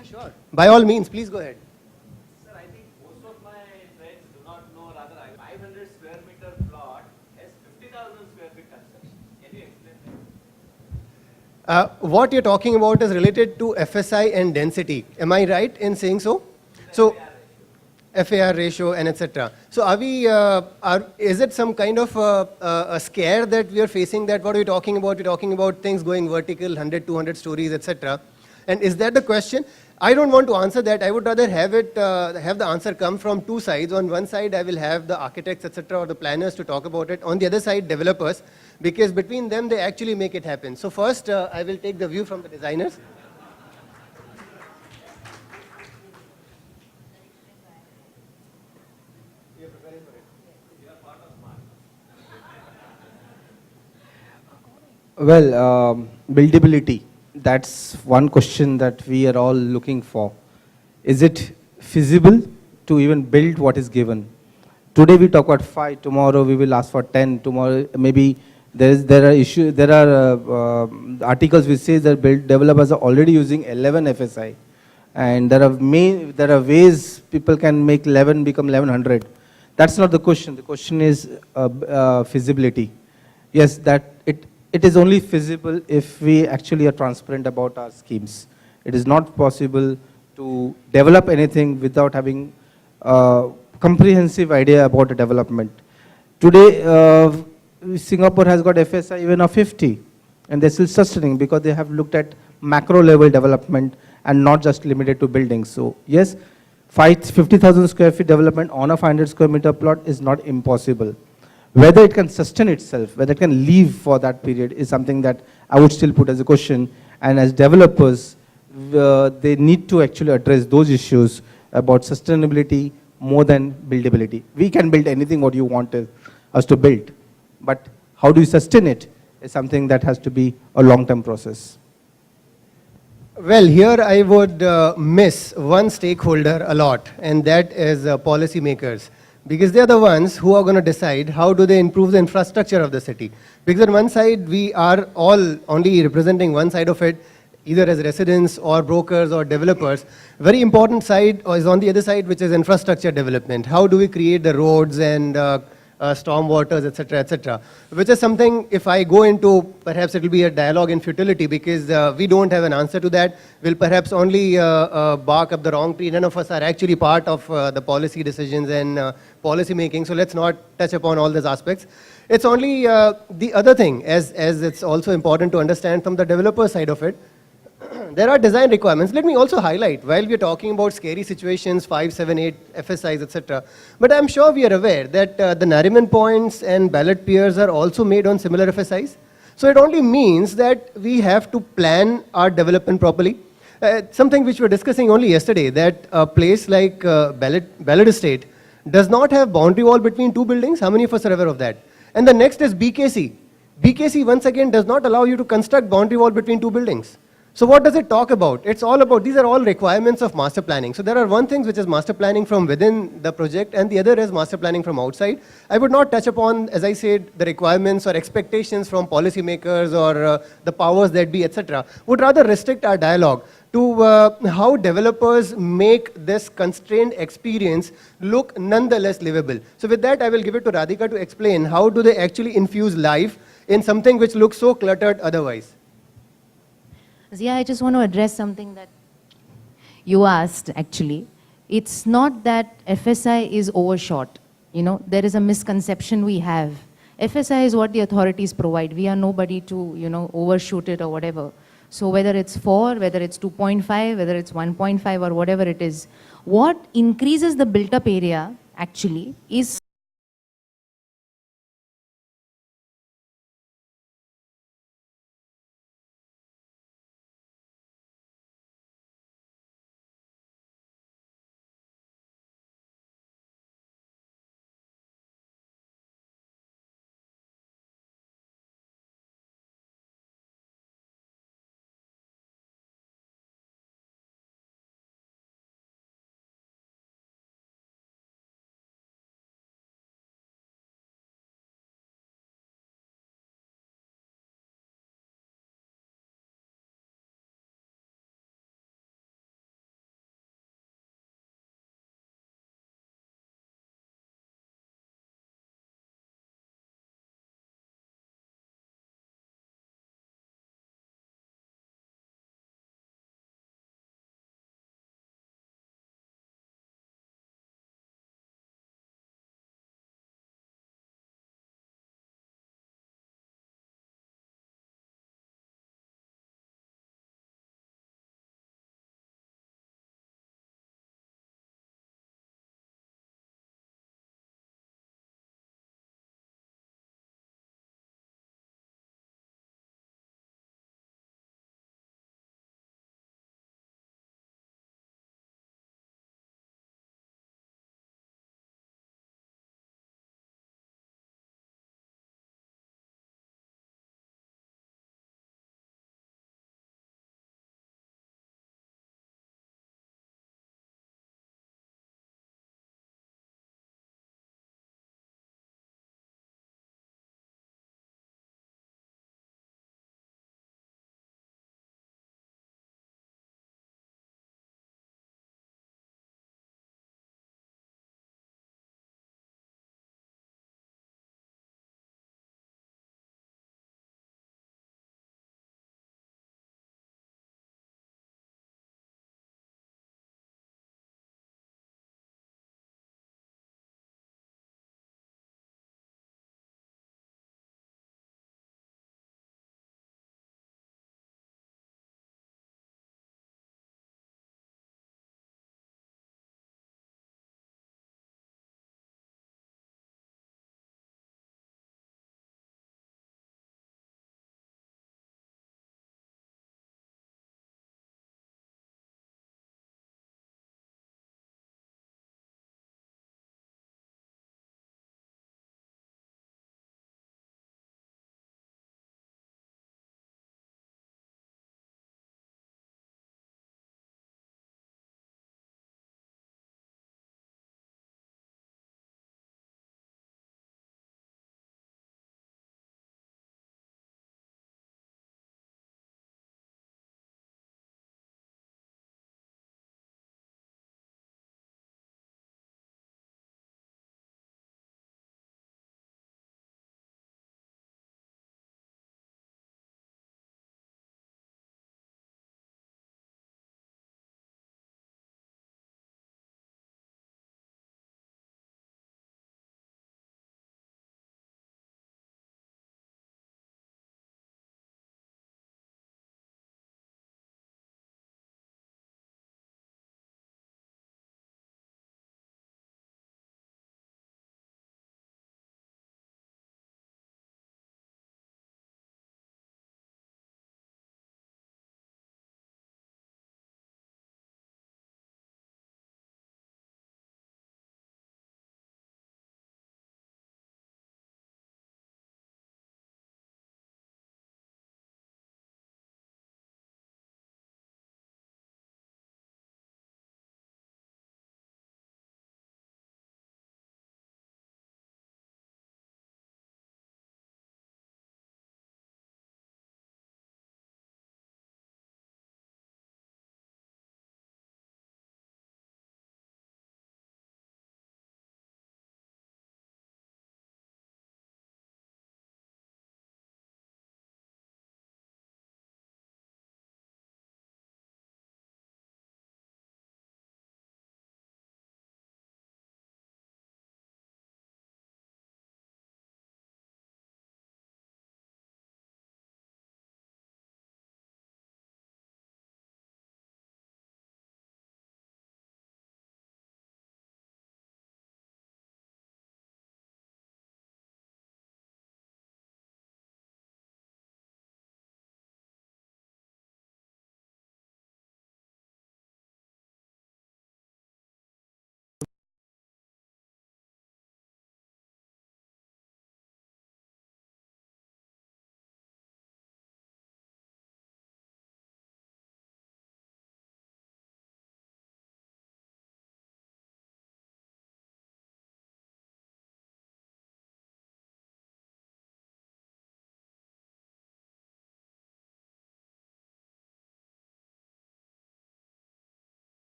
Yeah, sure. By all means, please go ahead. Sir, I think most of my friends do not know, rather, 500 square meter plot has 50,000 square feet construction. Can you explain that? What you're talking about is related to FSI and density. Am I right in saying so? So, FAR ratio and etc. So, is it some kind of a scare that we are facing, that what are we talking about? We're talking about things going vertical, 100, 200 stories, etc. And is that the question? I don't want to answer that. I would rather have the answer come from two sides. On one side, I will have the architects, etc., or the planners to talk about it. On the other side, developers, because between them, they actually make it happen. So first, I will take the view from the designers. Well, buildability, that's one question that we are all looking for. Is it feasible to even build what is given? Today we talk about 5, tomorrow we will ask for 10, tomorrow maybe there are articles which say that developers are already using 11 FSI, and there are ways people can make 11 become 1100. That's not the question. The question is feasibility. Yes, it is only feasible if we actually are transparent about our schemes. It is not possible to develop anything without having a comprehensive idea about the development. Today, Singapore has got FSI even of 50, and they're still sustaining because they have looked at macro level development and not just limited to buildings. So yes, 50,000 square feet development on a 500 square meter plot is not impossible. Whether it can sustain itself, whether it can live for that period is something that I would still put as a question. And as developers, they need to actually address those issues about sustainability more than buildability. We can build anything what you want us to build, but how do you sustain it is something that has to be a long-term process. Well, here I would miss one stakeholder a lot, and that is policymakers. Because they are the ones who are going to decide how do they improve the infrastructure of the city. Because on one side, we are all only representing one side of it, either as residents or brokers or developers. Very important side is on the other side, which is infrastructure development. How do we create the roads and storm waters, etc., which is something, if I go into, perhaps it will be a dialogue in futility, because we don't have an answer to that. We'll perhaps only bark up the wrong tree. None of us are actually part of the policy decisions and policy making, so let's not touch upon all these aspects. It's only the other thing, as it's also important to understand from the developer side of it. There are design requirements. Let me also highlight, while we are talking about scary situations, 5, 7, 8 FSIs, etc., but I'm sure we are aware that the Nariman points and ballot piers are also made on similar FSIs. So it only means that we have to plan our development properly. Something which we were discussing only yesterday, that a place like Ballad Estate does not have boundary wall between two buildings. How many of us are aware of that? And the next is BKC. BKC, once again, does not allow you to construct boundary wall between two buildings. So what does it talk about? It's all about, these are all requirements of master planning. So there are one thing which is master planning from within the project, and the other is master planning from outside. I would not touch upon, as I said, the requirements or expectations from policymakers or the powers that be, etc. Would rather restrict our dialogue to how developers make this constrained experience look nonetheless livable. So with that, I will give it to Radhika to explain how do they actually infuse life in something which looks so cluttered otherwise. Zia, I just want to address something that you asked, actually. It's not that FSI is overshot. You know, there is a misconception we have. FSI is what the authorities provide. We are nobody to, you know, overshoot it or whatever. So whether it's 4, whether it's 2.5, whether it's 1.5 or whatever it is, what increases the built-up area, actually, is